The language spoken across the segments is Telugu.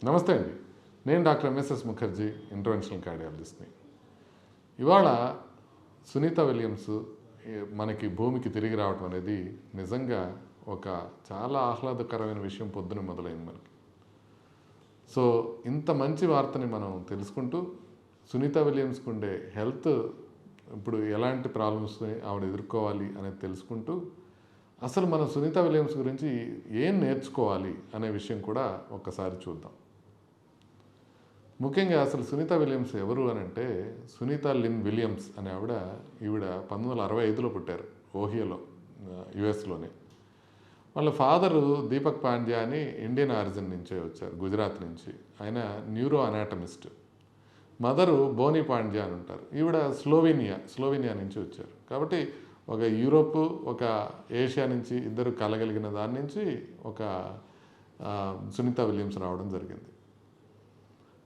నమస్తే అండి. నేను డాక్టర్ ఎంఎస్ఎస్ ముఖర్జీ, ఇంటర్వెన్షనల్ కార్డియాలజిస్ట్ని. ఇవాళ సునీత విలియమ్స్ మనకి భూమికి తిరిగి రావటం అనేది నిజంగా ఒక చాలా ఆహ్లాదకరమైన విషయం పొద్దున మొదలైంది మనకి. సో ఇంత మంచి వార్తని మనం తెలుసుకుంటూ సునీత విలియమ్స్కి ఉండే హెల్త్ ఇప్పుడు ఎలాంటి ప్రాబ్లమ్స్ని ఆవిడ ఎదుర్కోవాలి అనేది తెలుసుకుంటూ అసలు మనం సునీత విలియమ్స్ గురించి ఏం నేర్చుకోవాలి అనే విషయం కూడా ఒక్కసారి చూద్దాం. ముఖ్యంగా అసలు సునీత విలియమ్స్ ఎవరు అని అంటే, సునీత లిన్ విలియమ్స్ అనే ఈవిడ 1965లో పుట్టారు, ఓహియోలో, యుఎస్లోనే. వాళ్ళ ఫాదరు దీపక్ పాండ్యా అని ఇండియన్ ఆరిజిన్ నుంచే వచ్చారు, గుజరాత్ నుంచి. ఆయన neuro anatomist. Mother Boney Pandya అని ఉంటారు. ఈవిడ స్లోవేనియా నుంచి వచ్చారు. కాబట్టి ఒక యూరోప్, ఒక ఏషియా నుంచి ఇద్దరు కలగలిగిన దాని నుంచి ఒక సునీత విలియమ్స్ రావడం జరిగింది.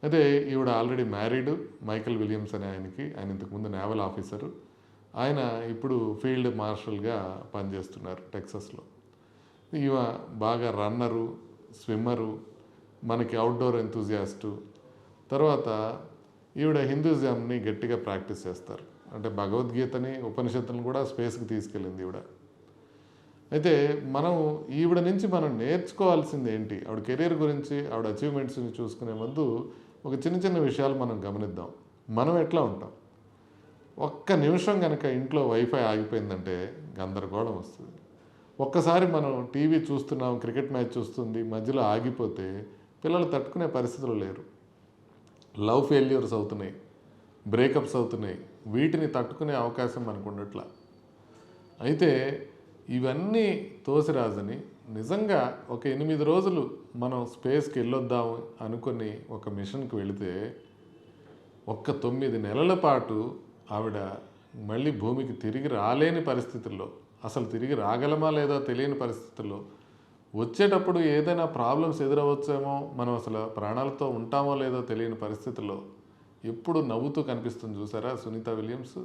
అయితే ఈవిడ ఆల్రెడీ మ్యారీడ్. మైకల్ విలియమ్స్ అనే ఆయన ఇంతకుముందు నేవల్ ఆఫీసరు. ఆయన ఇప్పుడు ఫీల్డ్ మార్షల్గా పనిచేస్తున్నారు టెక్సస్లో. ఈమె బాగా రన్నరు, స్విమ్మరు, మనకి అవుట్డోర్ ఎంతూజియాస్టు. తర్వాత ఈవిడ హిందూయిజంని గట్టిగా ప్రాక్టీస్ చేస్తారు. అంటే భగవద్గీతని, ఉపనిషత్తులను కూడా స్పేస్కి తీసుకెళ్ళింది ఈవిడ. అయితే ఈవిడ నుంచి మనం నేర్చుకోవాల్సింది ఏంటి, ఆవిడ కెరీర్ గురించి, ఆవిడ అచీవ్మెంట్స్ని చూసుకునే ముందు ఒక చిన్న చిన్న విషయాలు మనం గమనిద్దాం. మనం ఎట్లా ఉంటాం? ఒక్క నిమిషం కనుక ఇంట్లో వైఫై ఆగిపోయిందంటే గందరగోళం వస్తుంది. ఒక్కసారి మనం టీవీ చూస్తున్నాం, క్రికెట్ మ్యాచ్ చూస్తుంది, మధ్యలో ఆగిపోతే పిల్లలు తట్టుకునే పరిస్థితులు లేరు. లవ్ ఫెయిల్యూర్స్ అవుతున్నాయి, బ్రేకప్స్ అవుతున్నాయి. వీటిని తట్టుకునే అవకాశం మనకు ఉండట్లా. అయితే ఇవన్నీ తోసిరాజని నిజంగా ఒక 8 రోజులు మనం స్పేస్కి వెళ్ళొద్దాము అనుకుని ఒక మిషన్కి వెళితే ఒక్క 9 నెలల పాటు ఆవిడ మళ్ళీ భూమికి తిరిగి రాలేని పరిస్థితుల్లో, అసలు తిరిగి రాగలమా లేదా తెలియని పరిస్థితుల్లో, వచ్చేటప్పుడు ఏదైనా ప్రాబ్లమ్స్ ఎదురవచ్చేమో, మనం అసలు ప్రాణాలతో ఉంటామో లేదో తెలియని పరిస్థితుల్లో ఎప్పుడు నవ్వుతూ కనిపిస్తుంది చూసారా సునీత విలియమ్స్.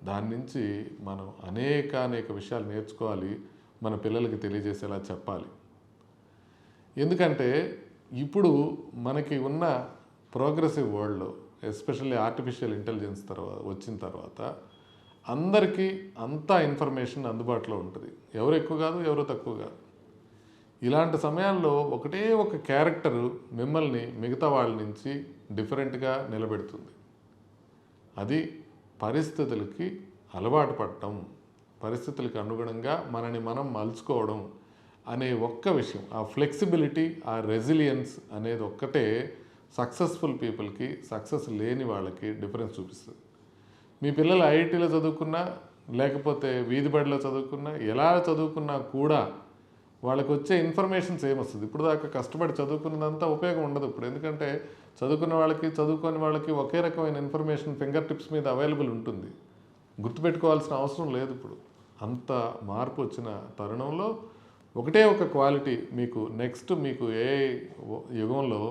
దాని నుంచి మనం అనేక విషయాలు నేర్చుకోవాలి, మన పిల్లలకి తెలియజేసేలా చెప్పాలి. ఎందుకంటే ఇప్పుడు మనకి ఉన్న ప్రోగ్రెసివ్ వరల్డ్లో, ఎస్పెషల్లీ ఆర్టిఫిషియల్ ఇంటెలిజెన్స్ వచ్చిన తర్వాత అందరికీ అంతా ఇన్ఫర్మేషన్ అందుబాటులో ఉంటుంది. ఎవరు ఎక్కువ కాదు, ఎవరు తక్కువ కాదు. ఇలాంటి సమయాల్లో ఒకటే ఒక క్యారెక్టరు మిమ్మల్ని మిగతా వాళ్ళ నుంచి డిఫరెంట్గా నిలబెడుతుంది. అది పరిస్థితులకి అలవాటు పడటం, పరిస్థితులకు అనుగుణంగా మనని మనం మలుచుకోవడం అనే ఒక్క విషయం, ఆ ఫ్లెక్సిబిలిటీ, ఆ రెసిలియన్స్ అనేది ఒక్కటే సక్సెస్ఫుల్ పీపుల్కి, సక్సెస్ లేని వాళ్ళకి డిఫరెన్స్ చూపిస్తుంది. మీ పిల్లలు ఐఐటీలో చదువుకున్నా, లేకపోతే వీధి బడిలో చదువుకున్నా, ఎలా చదువుకున్నా కూడా వాళ్ళకి వచ్చే ఇన్ఫర్మేషన్స్ ఏమొస్తుంది? ఇప్పుడు దాకా కష్టపడి చదువుకున్నదంతా ఉపయోగం ఉండదు ఇప్పుడు. ఎందుకంటే చదువుకున్న వాళ్ళకి, చదువుకోని వాళ్ళకి ఒకే రకమైన ఇన్ఫర్మేషన్ ఫింగర్ టిప్స్ మీద అవైలబుల్ ఉంటుంది. గుర్తుపెట్టుకోవాల్సిన అవసరం లేదు. ఇప్పుడు అంత మార్పు వచ్చిన తరుణంలో ఒకటే ఒక క్వాలిటీ, మీకు ఏ యుగంలో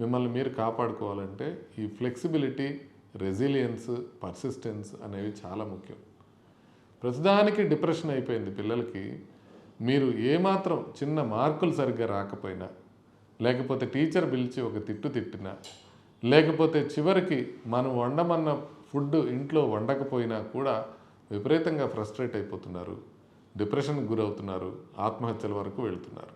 మిమ్మల్ని మీరు కాపాడుకోవాలంటే ఈ ఫ్లెక్సిబిలిటీ, రెసిలియన్స్, పర్సిస్టెన్స్ అనేవి చాలా ముఖ్యం. ప్రతిదానికి డిప్రెషన్ అయిపోయింది పిల్లలకి. మీరు ఏమాత్రం చిన్న మార్కులు సరిగ్గా రాకపోయినా, లేకపోతే టీచర్ పిలిచి ఒక తిట్టినా, లేకపోతే చివరికి మనం వండమన్న ఫుడ్ ఇంట్లో వండకపోయినా కూడా విపరీతంగా ఫ్రస్ట్రేట్ అయిపోతున్నారు, డిప్రెషన్కి గురవుతున్నారు, ఆత్మహత్యల వరకు వెళుతున్నారు.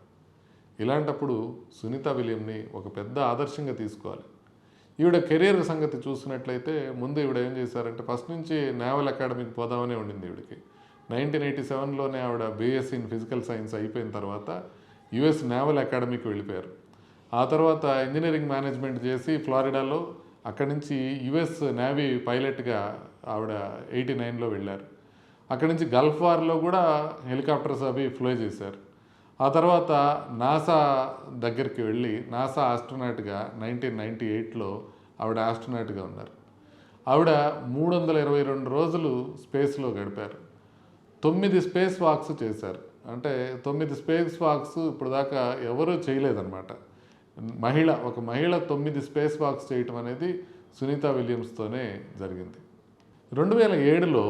ఇలాంటప్పుడు సునీత విలియమ్ని ఒక పెద్ద ఆదర్శంగా తీసుకోవాలి. ఈవిడ కెరీర్ సంగతి చూసినట్లయితే ముందు ఈవిడ ఏం చేశారంటే, ఫస్ట్ నుంచి నేవల్ అకాడమీకి పోదామనే ఉండింది ఈవిడికి. 1987లోనే ఆవిడ బీఎస్సీ ఇన్ ఫిజికల్ సైన్స్ అయిపోయిన తర్వాత యుఎస్ నేవల్ అకాడమీకి వెళ్ళిపోయారు. ఆ తర్వాత ఇంజనీరింగ్ మేనేజ్మెంట్ చేసి ఫ్లారిడాలో, అక్కడి నుంచి యుఎస్ నేవీ పైలట్గా ఆవిడ 89లో వెళ్ళారు. అక్కడి నుంచి గల్ఫ్ వార్లో కూడా హెలికాప్టర్స్ అవి ఫ్లై చేశారు. ఆ తర్వాత నాసా దగ్గరికి వెళ్ళి నాసా ఆస్ట్రోనాట్గా 1998లో ఆవిడ ఆస్ట్రోనాట్గా ఉన్నారు. ఆవిడ 322 రోజులు స్పేస్లో గడిపారు. 9 స్పేస్ వాక్స్ చేశారు. అంటే 9 స్పేస్ వాక్స్ ఇప్పుడు దాకా ఎవరూ చేయలేదన్నమాట. ఒక మహిళ 9 స్పేస్ వాక్స్ చేయటం అనేది సునీత విలియమ్స్తోనే జరిగింది. 2007లో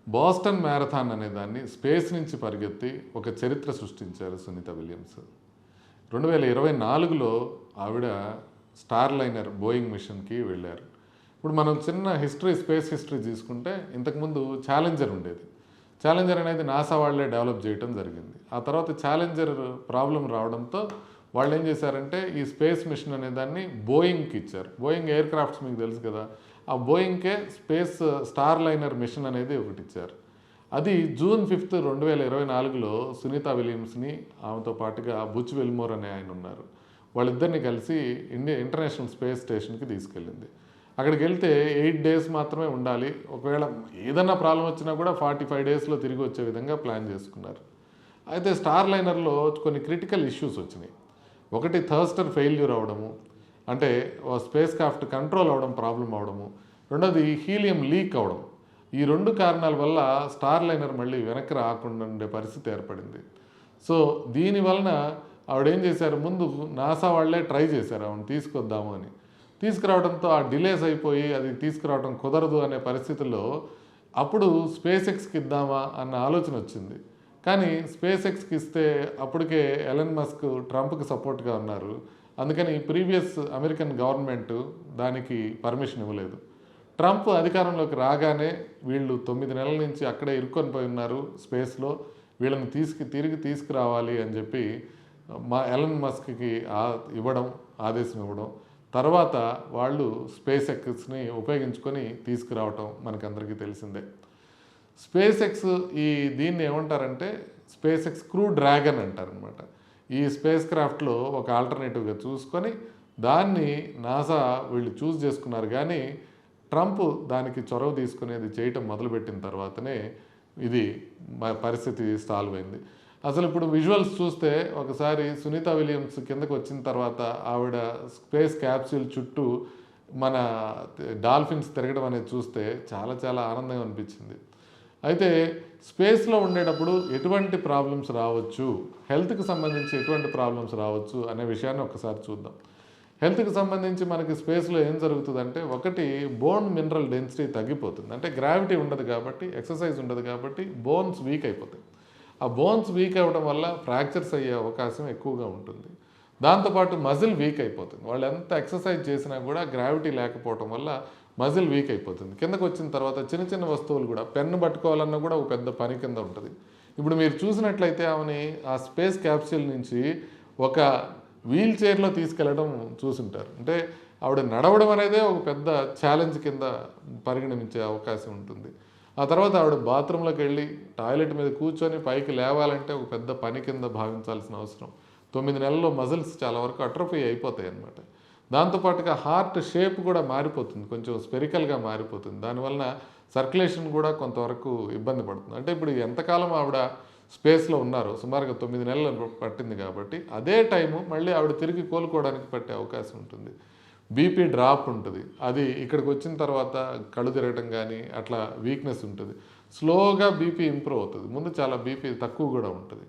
బోస్టన్ మ్యారథాన్ అనే దాన్ని స్పేస్ నుంచి పరిగెత్తి ఒక చరిత్ర సృష్టించారు సునీత విలియమ్స్. 2024లో ఆవిడ స్టార్ లైనర్ బోయింగ్ మిషన్కి వెళ్ళారు. ఇప్పుడు మనం చిన్న హిస్టరీ, స్పేస్ హిస్టరీ తీసుకుంటే ఇంతకుముందు ఛాలెంజర్ ఉండేది. ఛాలెంజర్ అనేది నాసా వాళ్ళే డెవలప్ చేయడం జరిగింది. ఆ తర్వాత ఛాలెంజర్ ప్రాబ్లం రావడంతో వాళ్ళు ఏం చేశారంటే ఈ స్పేస్ మిషన్ అనే దాన్ని బోయింగ్కి ఇచ్చారు. బోయింగ్ ఎయిర్ క్రాఫ్ట్స్ మీకు తెలుసు కదా, ఆ బోయింగ్కే స్పేస్ స్టార్ లైనర్ మిషన్ అనేది ఒకటి ఇచ్చారు. అది జూన్ 5, 2024లో సునీతా విలియమ్స్ని, ఆమెతో పాటుగా బుచ్ విల్మోర్ అనే ఆయన ఉన్నారు, వాళ్ళిద్దరిని కలిసి ఇంటర్నేషనల్ స్పేస్ స్టేషన్కి తీసుకెళ్ళింది. అక్కడికి వెళ్తే 8 days మాత్రమే ఉండాలి, ఒకవేళ ఏదన్నా ప్రాబ్లం వచ్చినా కూడా 45 daysలో తిరిగి వచ్చే విధంగా ప్లాన్ చేసుకున్నారు. అయితే స్టార్ లైనర్లో కొన్ని క్రిటికల్ ఇష్యూస్ వచ్చినాయి. ఒకటి థర్స్టర్ ఫెయిల్యూర్ అవడము, అంటే స్పేస్ క్రాఫ్ట్ కంట్రోల్ అవడం ప్రాబ్లం అవడము, రెండోది హీలియం లీక్ అవడం. ఈ 2 కారణాల వల్ల స్టార్ లైనర్ మళ్ళీ వెనక్కి రాకుండా ఉండే పరిస్థితి ఏర్పడింది. సో దీనివలన ఆవిడేం చేశారు, ముందు నాసా వాళ్ళే ట్రై చేశారు ఆవిడని తీసుకొద్దాము అని. తీసుకురావడంతో ఆ డిలేస్ అయిపోయి అది తీసుకురావడం కుదరదు అనే పరిస్థితుల్లో అప్పుడు స్పేస్ ఎక్స్కి ఇద్దామా అన్న ఆలోచన వచ్చింది. కానీ స్పేస్ ఎక్స్కి ఇస్తే అప్పటికే ఎలన్ మస్క్ ట్రంప్కి సపోర్ట్గా ఉన్నారు. అందుకని ప్రీవియస్ అమెరికన్ గవర్నమెంట్ దానికి పర్మిషన్ ఇవ్వలేదు. ట్రంప్ అధికారంలోకి రాగానే వీళ్ళు 9 నెలల నుంచి అక్కడే ఇరుక్కొని పోయి ఉన్నారు స్పేస్లో, వీళ్ళని తిరిగి తీసుకురావాలి అని చెప్పి ఎలన్ మస్క్కి ఇవ్వడం, ఆదేశం ఇవ్వడం, తర్వాత వాళ్ళు స్పేస్ ఎక్స్ని ఉపయోగించుకొని తీసుకురావటం మనకందరికీ తెలిసిందే. స్పేస్ ఎక్స్ దీన్ని ఏమంటారంటే స్పేస్ ఎక్స్ క్రూ డ్రాగన్ అంటారనమాట. ఈ స్పేస్ క్రాఫ్ట్లో ఒక ఆల్టర్నేటివ్గా చూసుకొని దాన్ని నాసా వీళ్ళు చూస్ చేసుకున్నారు. కానీ ట్రంప్ దానికి చొరవ తీసుకునేది చేయటం మొదలుపెట్టిన తర్వాతనే ఇది పరిస్థితి సాల్వ్ అయింది. అసలు ఇప్పుడు విజువల్స్ చూస్తే ఒకసారి సునీతా విలియమ్స్ కిందకు వచ్చిన తర్వాత ఆవిడ స్పేస్ క్యాప్సూల్ చుట్టూ మన డాల్ఫిన్స్ తిరగడం అనేది చూస్తే చాలా చాలా ఆనందంగా అనిపించింది. అయితే స్పేస్లో ఉండేటప్పుడు ఎటువంటి ప్రాబ్లమ్స్ రావచ్చు, హెల్త్కి సంబంధించి ఎటువంటి ప్రాబ్లమ్స్ రావచ్చు అనే విషయాన్ని ఒకసారి చూద్దాం. హెల్త్కి సంబంధించి మనకి స్పేస్లో ఏం జరుగుతుందంటే, ఒకటి బోన్ మినరల్ డెన్సిటీ తగ్గిపోతుంది. అంటే గ్రావిటీ ఉండదు కాబట్టి, ఎక్సర్సైజ్ ఉండదు కాబట్టి బోన్స్ వీక్ అయిపోతాయి. ఆ బోన్స్ వీక్ అవ్వడం వల్ల ఫ్రాక్చర్స్ అయ్యే అవకాశం ఎక్కువగా ఉంటుంది. దాంతోపాటు మజిల్ వీక్ అయిపోతుంది. వాళ్ళు ఎంత ఎక్సర్సైజ్ చేసినా కూడా గ్రావిటీ లేకపోవడం వల్ల మజిల్ వీక్ అయిపోతుంది. కిందకు వచ్చిన తర్వాత చిన్న చిన్న వస్తువులు కూడా, పెన్ను పట్టుకోవాలన్నా కూడా ఒక పెద్ద పని కింద ఉంటుంది. ఇప్పుడు మీరు చూసినట్లయితే ఆమెని ఆ స్పేస్ క్యాప్సూల్ నుంచి ఒక వీల్ చైర్లో తీసుకెళ్ళడం చూసుంటారు. అంటే ఆవిడ నడవడం అనేదే ఒక పెద్ద ఛాలెంజ్ కింద పరిగణించే అవకాశం ఉంటుంది. ఆ తర్వాత ఆవిడ బాత్రూంలోకి వెళ్ళి టాయిలెట్ మీద కూర్చొని పైకి లేవాలంటే ఒక పెద్ద పని కింద భావించాల్సిన అవసరం. 9 నెలల్లో మజిల్స్ చాలా వరకు అట్రోఫీ అయిపోతాయి అన్నమాట. దాంతోపాటుగా హార్ట్ షేప్ కూడా మారిపోతుంది, కొంచెం స్పెరికల్గా మారిపోతుంది. దానివలన సర్క్యులేషన్ కూడా కొంతవరకు ఇబ్బంది పడుతుంది. అంటే ఇప్పుడు ఎంతకాలం ఆవిడ స్పేస్లో ఉన్నారో, సుమారుగా 9 నెలలు పట్టింది కాబట్టి అదే టైము మళ్ళీ ఆవిడ తిరిగి కోలుకోవడానికి పట్టే అవకాశం ఉంటుంది. బీపీ డ్రాప్ ఉంటుంది, అది ఇక్కడికి వచ్చిన తర్వాత కళ్ళు తిరగటం కానీ అట్లా వీక్నెస్ ఉంటుంది. స్లోగా బీపీ ఇంప్రూవ్ అవుతుంది, ముందు చాలా బీపీ తక్కువ కూడా ఉంటుంది.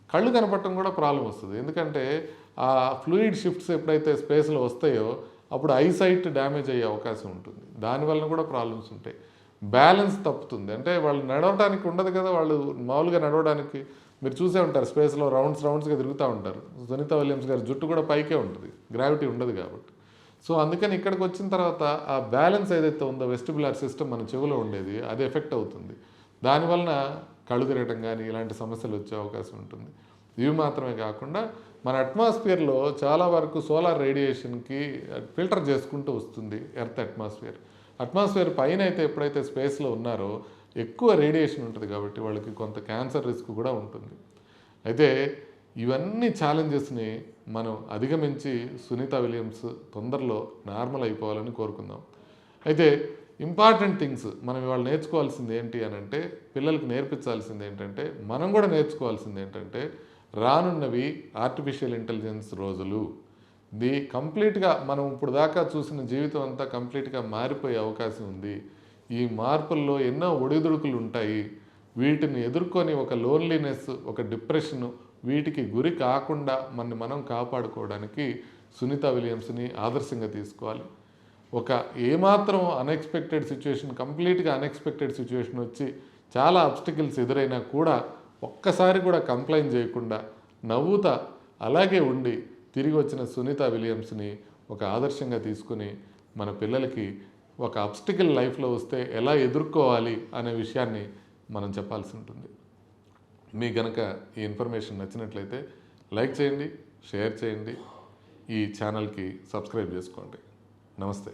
కళ్ళు కనపడటం కూడా ప్రాబ్లం వస్తుంది, ఎందుకంటే ఆ ఫ్లూయిడ్ షిఫ్ట్స్ ఎప్పుడైతే స్పేస్లో వస్తాయో అప్పుడు ఐసైట్ డ్యామేజ్ అయ్యే అవకాశం ఉంటుంది. దానివల్ల కూడా ప్రాబ్లమ్స్ ఉంటాయి. బ్యాలెన్స్ తప్పుతుంది, అంటే వాళ్ళు నడవడానికి ఉండదు కదా, వాళ్ళు మామూలుగా నడవడానికి మీరు చూసే ఉంటారు స్పేస్లో రౌండ్స్గా తిరుగుతూ ఉంటారు. సునీతా విలియమ్స్ గారి జుట్టు కూడా పైకే ఉంటుంది, గ్రావిటీ ఉండదు కాబట్టి. సో అందుకని ఇక్కడికి వచ్చిన తర్వాత ఆ బ్యాలెన్స్ ఏదైతే ఉందో వెస్టిబులర్ సిస్టమ్ మన చెవిలో ఉండేది అది ఎఫెక్ట్ అవుతుంది. దానివలన కళ్ళు తిరగటం కానీ ఇలాంటి సమస్యలు వచ్చే అవకాశం ఉంటుంది. ఇవి మాత్రమే కాకుండా మన అట్మాస్ఫియర్లో చాలా వరకు సోలార్ రేడియేషన్కి ఫిల్టర్ చేసుకుంటూ వస్తుంది ఎర్త్ అట్మాస్ఫియర్ పైన అయితే ఎప్పుడైతే స్పేస్లో ఉన్నారో ఎక్కువ రేడియేషన్ ఉంటుంది కాబట్టి వాళ్ళకి కొంత క్యాన్సర్ రిస్క్ కూడా ఉంటుంది. అయితే ఇవన్నీ ఛాలెంజెస్ని మనం అధిగమించి సునీతా విలియమ్స్ తొందరలో నార్మల్ అయిపోవాలని కోరుకుందాం. అయితే ఇంపార్టెంట్ థింగ్స్ మనం ఇవాళ నేర్చుకోవాల్సింది ఏంటి అని అంటే, పిల్లలకు నేర్పించాల్సింది ఏంటంటే, మనం కూడా నేర్చుకోవాల్సింది ఏంటంటే, రానున్నవి ఆర్టిఫిషియల్ ఇంటెలిజెన్స్ రోజులు. కంప్లీట్గా మనం ఇప్పుడు దాకా చూసిన జీవితం అంతా కంప్లీట్గా మారిపోయే అవకాశం ఉంది. ఈ మార్పుల్లో ఎన్నో ఒడిదుడుకులు ఉంటాయి. వీటిని ఎదుర్కొని ఒక లోన్లీనెస్, ఒక డిప్రెషను, వీటికి గురి కాకుండా మనం కాపాడుకోవడానికి సునీతా విలియమ్స్ని ఆదర్శంగా తీసుకోవాలి. ఒక ఏమాత్రం అన్ఎక్స్పెక్టెడ్ సిచ్యువేషన్, కంప్లీట్గా అన్ఎక్స్పెక్టెడ్ సిచ్యువేషన్ వచ్చి చాలా అబ్స్టికల్స్ ఎదురైనా కూడా ఒక్కసారి కూడా కంప్లైంట్ చేయకుండా నవ్వుతా అలాగే ఉండి తిరిగి వచ్చిన సునీత విలియమ్స్ని ఒక ఆదర్శంగా తీసుకుని మన పిల్లలకి ఒక అబ్స్టికల్ లైఫ్లో వస్తే ఎలా ఎదుర్కోవాలి అనే విషయాన్ని మనం చెప్పాల్సి ఉంటుంది. మీ గనక ఈ ఇన్ఫర్మేషన్ నచ్చినట్లయితే లైక్ చేయండి, షేర్ చేయండి, ఈ ఛానల్కి సబ్స్క్రైబ్ చేసుకోండి. నమస్తే.